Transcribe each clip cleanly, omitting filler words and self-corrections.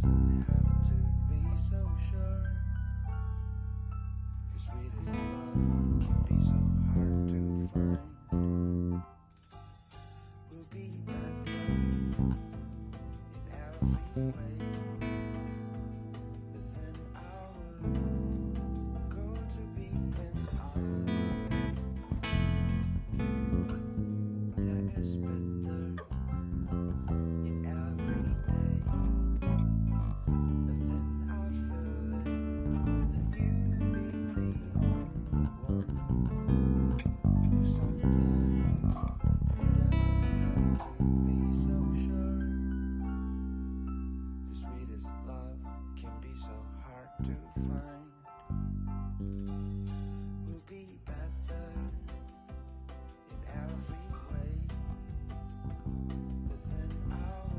doesn't have to be so sure. The sweetest love can be so hard to find. We'll be better in every way, but then our go to be in outer space. That is better in every day, but then I feel it that you be the only one. But sometimes it doesn't have to be so sure. The sweetest love can be so hard to find. We'll be better in every way, but then our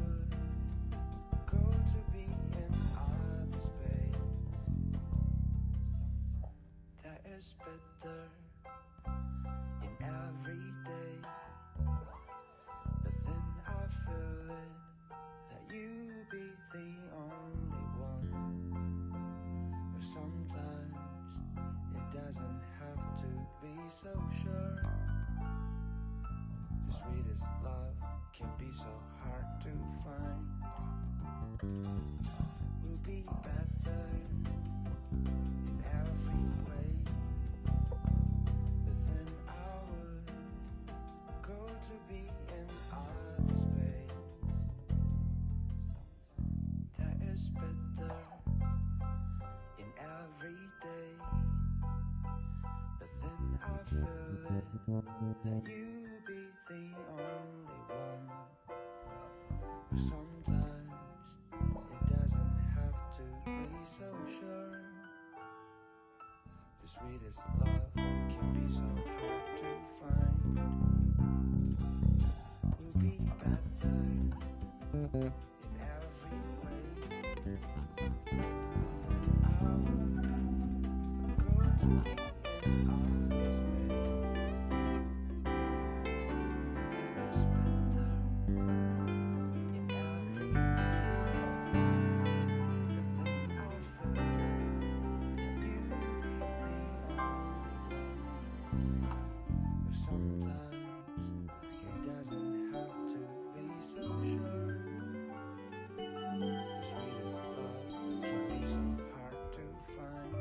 go to be in outer space. That is better in every day, but then I feel it that you be the only one. But sometimes it doesn't have to be so sure. The sweetest love can be so hard to find. We'll be better in every way, but then our go to be in outer space. That is better in every day, but then I feel it that you be the only one. But sometimes it doesn't have to be so sure. The sweetest love can be so hard to find. We'll be better in every way, but then our go to be in outer space. That is better in every day, but then I feel that you be the only one. But sometimes it doesn't have to be so sure. The sweetest love can be so hard to find.